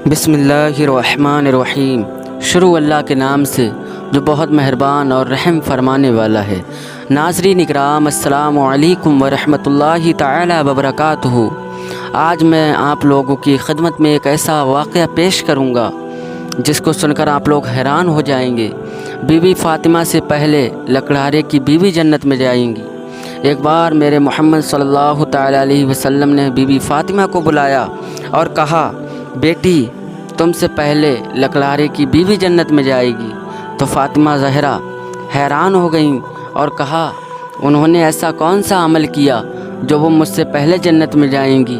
بسم اللہ الرحمن الرحیم۔ شروع اللہ کے نام سے جو بہت مہربان اور رحم فرمانے والا ہے۔ ناظرین اکرام، السلام علیکم ورحمۃ اللہ تعالی وبرکاتہ۔ آج میں آپ لوگوں کی خدمت میں ایک ایسا واقعہ پیش کروں گا جس کو سن کر آپ لوگ حیران ہو جائیں گے۔ بی بی فاطمہ سے پہلے لکڑہارے کی بیوی جنت میں جائیں گی۔ ایک بار میرے محمد صلی اللہ تعالی علیہ وسلم نے بی بی فاطمہ کو بلایا اور کہا، بیٹی تم سے پہلے لکڑہارے کی بیوی جنت میں جائے گی۔ تو فاطمہ زہرا حیران ہو گئیں اور کہا، انہوں نے ایسا کون سا عمل کیا جو وہ مجھ سے پہلے جنت میں جائیں گی؟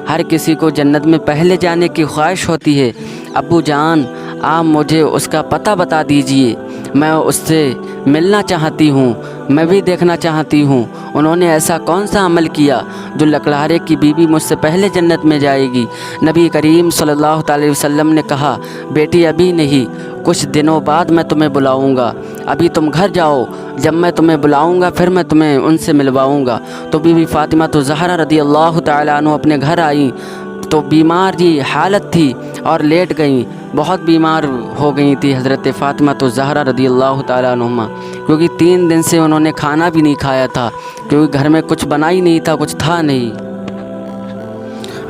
ہر کسی کو جنت میں پہلے جانے کی خواہش ہوتی ہے۔ ابو جان، آپ مجھے اس کا پتہ بتا دیجئے، میں اس سے ملنا چاہتی ہوں، میں بھی دیکھنا چاہتی ہوں انہوں نے ایسا کون سا عمل کیا جو لکڑہارے کی بیوی مجھ سے پہلے جنت میں جائے گی۔ نبی کریم صلی اللہ علیہ وسلم نے کہا، بیٹی ابھی نہیں، کچھ دنوں بعد میں تمہیں بلاؤں گا، ابھی تم گھر جاؤ، جب میں تمہیں بلاؤں گا پھر میں تمہیں ان سے ملواؤں گا۔ تو بی بی فاطمہ تو زہرا رضی اللہ تعالیٰ عنہ اپنے گھر آئیں تو بیمار کی حالت تھی اور لیٹ گئیں، بہت بیمار ہو گئی تھی حضرت فاطمہ تو زہرا رضی اللہ تعالیٰ عنہما، کیونکہ 3 دن سے انہوں نے کھانا بھی نہیں کھایا تھا، کیونکہ گھر میں کچھ بنا ہی نہیں تھا، کچھ تھا نہیں۔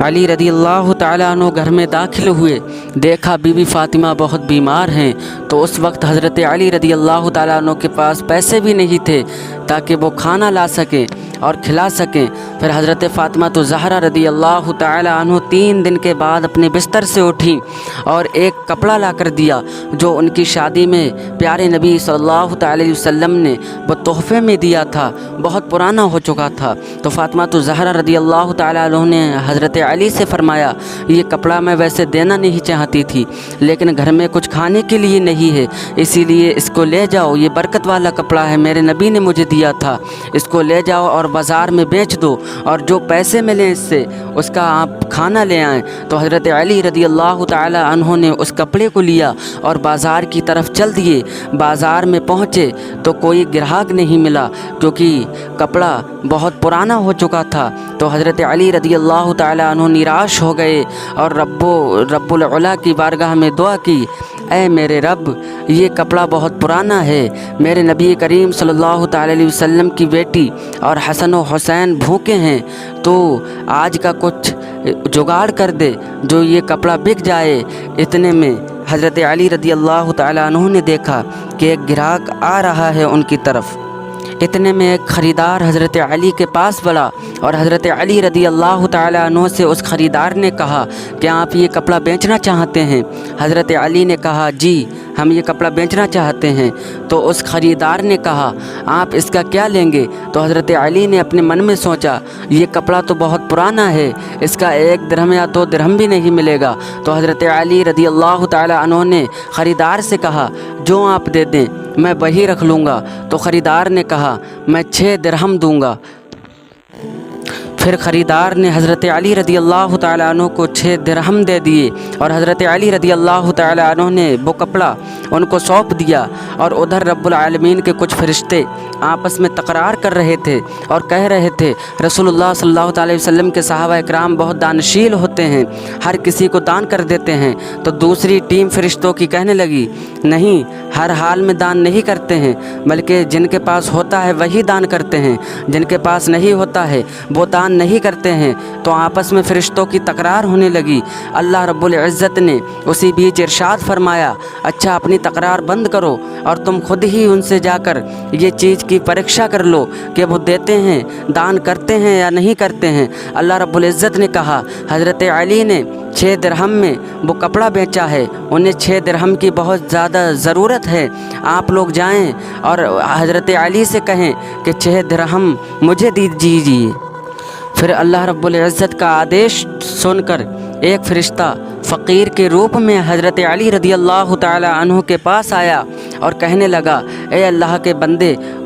علی رضی اللہ تعالیٰ عنہ گھر میں داخل ہوئے، دیکھا بی بی فاطمہ بہت بیمار ہیں۔ تو اس وقت حضرت علی رضی اللہ تعالیٰ عنہ کے پاس پیسے بھی نہیں تھے تاکہ وہ کھانا لا سکیں اور کھلا سکیں۔ پھر حضرت فاطمہ تو زہرا رضی اللہ تعالیٰ عنہ 3 دن کے بعد اپنے بستر سے اٹھیں اور ایک کپڑا لا کر دیا جو ان کی شادی میں پیارے نبی صلی اللہ تعالی علیہ وسلم نے وہ تحفے میں دیا تھا، بہت پرانا ہو چکا تھا۔ تو فاطمہ تو زہرا رضی اللہ تعالیٰ عنہ نے حضرت علی سے فرمایا، یہ کپڑا میں ویسے دینا نہیں چاہتی تھی لیکن گھر میں کچھ کھانے کے لیے نہیں ہے، اسی لیے اس کو لے جاؤ، یہ برکت والا کپڑا ہے، میرے نبی نے مجھے دیا تھا، اس کو لے جاؤ اور بازار میں بیچ دو اور جو پیسے ملیں اس سے اس کا آپ کھانا لے آئیں۔ تو حضرت علی رضی اللہ تعالی عنہ نے اس کپڑے کو لیا اور بازار کی طرف چل دیے۔ بازار میں پہنچے تو کوئی گراہک نہیں ملا کیونکہ کپڑا بہت پرانا ہو چکا تھا۔ تو حضرت علی رضی اللہ تعالی عنہ نراش ہو گئے اور رب العلا کی بارگاہ میں دعا کی، اے میرے رب، یہ کپڑا بہت پرانا ہے، میرے نبی کریم صلی اللہ تعالی علیہ وسلم کی بیٹی اور حسن و حسین بھوکے ہیں، تو آج کا کچھ جگاڑ کر دے جو یہ کپڑا بک جائے۔ اتنے میں حضرت علی رضی اللہ تعالی عنہ نے دیکھا کہ ایک گراہک آ رہا ہے ان کی طرف۔ اتنے میں ایک خریدار حضرت علی کے پاس بڑھا اور حضرت علی رضی اللہ تعالی عنہ سے اس خریدار نے کہا کہ آپ یہ کپڑا بیچنا چاہتے ہیں؟ حضرت علی نے کہا، جی ہم یہ کپڑا بیچنا چاہتے ہیں۔ تو اس خریدار نے کہا، آپ اس کا کیا لیں گے؟ تو حضرت علی نے اپنے من میں سوچا، یہ کپڑا تو بہت پرانا ہے، اس کا 1 درہم یا 2 درہم بھی نہیں ملے گا۔ تو حضرت علی رضی اللہ تعالی عنہ نے خریدار سے کہا، جو آپ دے دیں میں وہی رکھ لوں گا۔ تو خریدار نے کہا، میں 6 درہم دوں گا۔ پھر خریدار نے حضرت علی رضی اللہ تعالی عنہ کو 6 درہم دے دیے اور حضرت علی رضی اللہ تعالی عنہ نے وہ کپڑا ان کو سونپ دیا۔ اور ادھر رب العالمین کے کچھ فرشتے آپس میں تکرار کر رہے تھے اور کہہ رہے تھے، رسول اللہ صلی اللہ علیہ وسلم کے صحابہ اکرام بہت دانشیل ہوتے ہیں، ہر کسی کو دان کر دیتے ہیں۔ تو دوسری ٹیم فرشتوں کی کہنے لگی، نہیں، ہر حال میں دان نہیں کرتے ہیں، بلکہ جن کے پاس ہوتا ہے وہی دان کرتے ہیں، جن کے پاس نہیں ہوتا ہے وہ دان نہیں کرتے ہیں۔ تو آپس میں فرشتوں کی تکرار ہونے لگی۔ اللہ رب العزت نے اسی بیچ ارشاد فرمایا، اچھا اپنی تکرار بند کرو اور تم خود ہی ان سے جا کر یہ چیز کی پریکشا کر لو کہ وہ دیتے ہیں، دان کرتے ہیں یا نہیں کرتے ہیں۔ اللہ رب العزت نے کہا، حضرت علی نے 6 درہم میں وہ کپڑا بیچا ہے، انہیں 6 درہم کی بہت زیادہ ضرورت ہے، آپ لوگ جائیں اور حضرت علی سے کہیں کہ 6 درہم مجھے دیجیے۔ پھر اللہ رب العزت کا آدیش سن کر ایک فرشتہ فقیر کے روپ میں حضرت علی رضی اللہ تعالی عنہ کے پاس آیا اور کہنے لگا، اے اللہ کے بندے،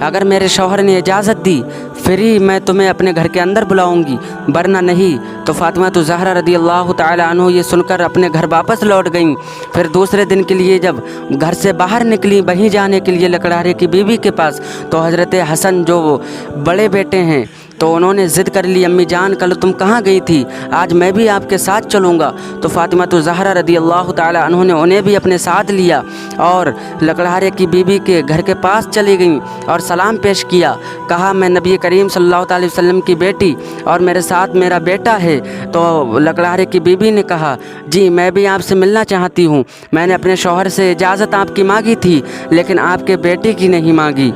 اگر میرے شوہر نے اجازت دی پھر ہی میں تمہیں اپنے گھر کے اندر بلاؤں گی، ورنہ نہیں۔ تو فاطمہ زہرا رضی اللہ تعالی عنہ یہ سن کر اپنے گھر واپس لوٹ گئیں۔ پھر دوسرے دن کے لیے جب گھر سے باہر نکلی وہیں جانے کے لیے لکڑہارے کی بیوی کے پاس، تو حضرت حسن جو بڑے بیٹے ہیں تو انہوں نے ضد کر لی، امی جان کل تم کہاں گئی تھی؟ آج میں بھی آپ کے ساتھ چلوں گا۔ تو فاطمہ زہرا رضی اللہ تعالی عنہ نے انہیں بھی اپنے ساتھ لیا اور لکڑہارے کی بیوی کے گھر کے پاس چلی گئیں اور سلام پیش کیا، کہا میں نبی کریم صلی اللہ علیہ وسلم کی بیٹی اور میرے ساتھ میرا بیٹا ہے۔ تو لکڑہارے کی بیوی نے کہا جی میں بھی آپ سے ملنا چاہتی ہوں، میں نے اپنے شوہر سے اجازت آپ کی مانگی تھی لیکن آپ کے بیٹے کی نہیں مانگی۔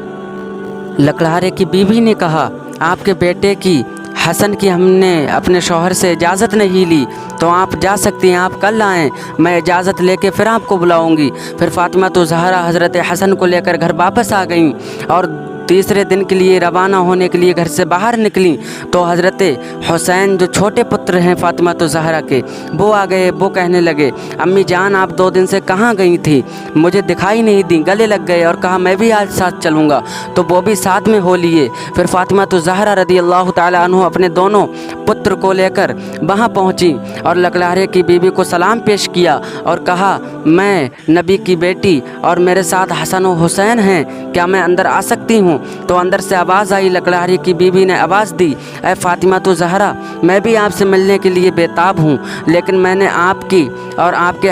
لکڑہارے کی بیوی نے کہا آپ کے بیٹے کی حسن کی ہم نے اپنے شوہر سے اجازت نہیں لی، تو آپ جا سکتی ہیں، آپ کل آئیں، میں اجازت لے کے پھر آپ کو بلاؤں گی۔ پھر فاطمہ زہرا حضرت حسن کو لے کر گھر واپس آ گئیں اور تیسرے دن کے لیے روانہ ہونے کے لیے گھر سے باہر نکلیں تو حضرت حسین جو چھوٹے پتر ہیں فاطمہ زہرا کے، وہ آ گئے۔ وہ کہنے لگے امی جان آپ 2 دن سے کہاں گئی تھی؟ مجھے دکھائی نہیں دی، گلے لگ گئے اور کہا میں بھی آج ساتھ چلوں گا، تو وہ بھی ساتھ میں ہو لیے۔ پھر فاطمہ زہرا رضی اللہ تعالی عنہ اپنے دونوں پتر کو لے کر وہاں پہنچی اور لکڑہارے کی بیوی کو سلام پیش کیا اور کہا میں نبی کی بیٹی اور میرے ساتھ حسن و حسین ہیں، کیا میں اندر آ سکتی ہوں؟ تو اندر سے آواز آئی، لکڑہارے کی بیوی نے آواز دی اے فاطمہ زہرا میں بھی آپ سے ملنے کے لیے بےتاب ہوں، لیکن میں نے آپ کی اور آپ کے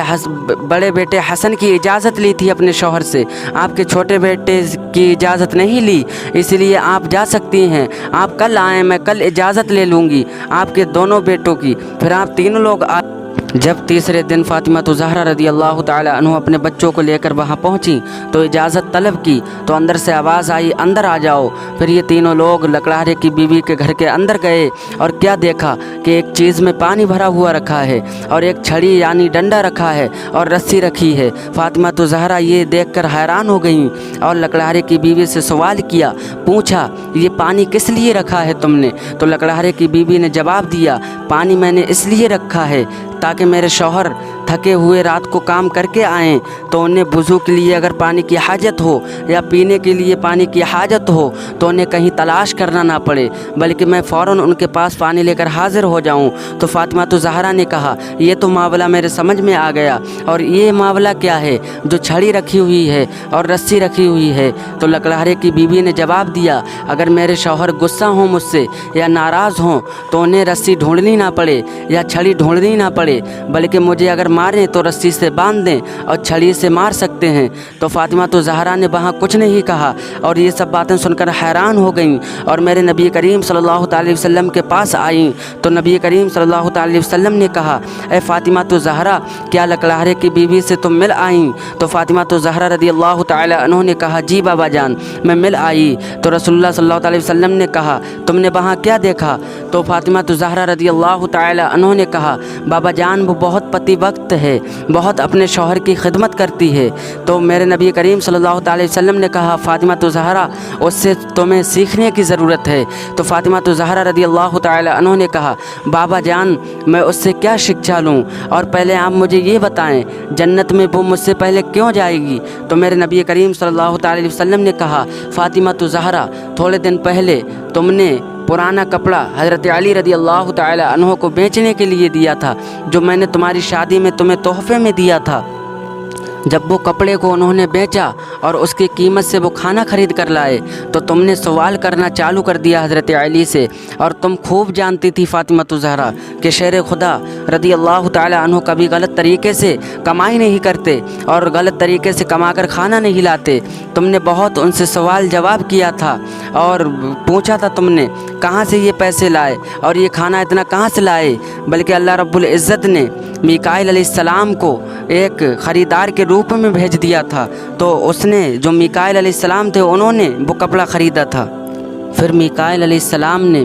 بڑے بیٹے حسن کی اجازت لی تھی اپنے شوہر سے، آپ کے چھوٹے بیٹے کی اجازت نہیں لی، اس لیے آپ جا سکتی ہیں، آپ کل آئیں، میں کل اجازت لے لوں گی آپ کے دونوں بیٹوں کی، پھر آپ تینوں لوگ جب تیسرے دن فاطمہ زہرا رضی اللہ تعالی عنہ اپنے بچوں کو لے کر وہاں پہنچی تو اجازت طلب کی تو اندر سے آواز آئی اندر آ جاؤ۔ پھر یہ تینوں لوگ لکڑہارے کی بیوی کے گھر کے اندر گئے اور کیا دیکھا کہ ایک چیز میں پانی بھرا ہوا رکھا ہے اور ایک چھڑی یعنی ڈنڈا رکھا ہے اور رسی رکھی ہے۔ فاطمہ زہرا یہ دیکھ کر حیران ہو گئیں اور لکڑہارے کی بیوی سے سوال کیا، پوچھا یہ پانی کس لیے رکھا ہے تم نے؟ تو لکڑہارے کی بیوی نے جواب دیا پانی میں نے اس لیے رکھا ہے تاکہ میرے شوہر تھکے ہوئے رات کو کام کر کے آئیں تو انہیں وضو کے لیے اگر پانی کی حاجت ہو یا پینے کے لیے پانی کی حاجت ہو تو انہیں کہیں تلاش کرنا نہ پڑے، بلکہ میں فوراً ان کے پاس پانی لے کر حاضر ہو جاؤں۔ تو فاطمہ زہرا نے کہا یہ تو معاملہ میرے سمجھ میں آ گیا، اور یہ معاملہ کیا ہے جو چھڑی رکھی ہوئی ہے اور رسی رکھی ہوئی ہے؟ تو لکڑہارے کی بیوی نے جواب دیا اگر میرے شوہر غصہ ہوں مجھ سے یا ناراض ہوں تو انہیں رسی ڈھونڈنی نہ پڑے یا چھڑی ڈھونڈنی نہ پڑے، بلکہ مجھے اگر ماریں تو رسی سے باندھ دیں اور چھڑی سے مار سکتے ہیں۔ تو فاطمہ زہرا نے وہاں کچھ نہیں کہا اور یہ سب باتیں سن کر حیران ہو گئیں اور میرے نبی کریم صلی اللہ علیہ وسلم کے پاس آئیں تو نبی کریم صلی اللہ علیہ وسلم نے کہا اے فاطمہ زہرا کیا لکڑہارے کی بیوی سے تم مل آئیں؟ تو فاطمہ زہرا رضی اللہ تعالی عنہ نے کہا جی بابا جان میں مل آئی۔ تو رسول اللہ صلی اللہ علیہ وسلم نے کہا تم نے وہاں کیا دیکھا؟ تو فاطمہ زہرا رضی اللہ تعالی عنہ نے کہا بابا جان وہ بہت پتی وقت ہے، بہت اپنے شوہر کی خدمت کرتی ہے۔ تو میرے نبی کریم صلی اللہ علیہ وسلم نے کہا فاطمہ زہرا اس سے تمہیں سیکھنے کی ضرورت ہے۔ تو فاطمہ زہرا رضی اللہ تعالی عنہ نے کہا بابا جان میں اس سے کیا شکھا لوں، اور پہلے آپ مجھے یہ بتائیں جنت میں وہ مجھ سے پہلے کیوں جائے گی؟ تو میرے نبی کریم صلی اللہ علیہ وسلم نے کہا فاطمہ زہرا تھوڑے دن پہلے تم نے پرانا کپڑا حضرت علی رضی اللہ تعالی عنہ کو بیچنے کے لیے دیا تھا جو میں نے تمہاری شادی میں تمہیں تحفے میں دیا تھا۔ جب وہ کپڑے کو انہوں نے بیچا اور اس کی قیمت سے وہ کھانا خرید کر لائے تو تم نے سوال کرنا چالو کر دیا حضرت علی سے، اور تم خوب جانتی تھی فاطمہ زہرا کہ شیر خدا رضی اللہ تعالی عنہ کبھی غلط طریقے سے کمائی نہیں کرتے اور غلط طریقے سے کما کر کھانا نہیں لاتے۔ تم نے بہت ان سے سوال جواب کیا تھا اور پوچھا تھا تم نے کہاں سے یہ پیسے لائے اور یہ کھانا اتنا کہاں سے لائے، بلکہ اللہ رب العزت نے میکائیل علیہ السلام کو ایک خریدار کے روپ میں بھیج دیا تھا، تو اس نے جو میکائیل علیہ السلام تھے انہوں نے وہ کپڑا خریدا تھا۔ پھر میکائیل علیہ السلام نے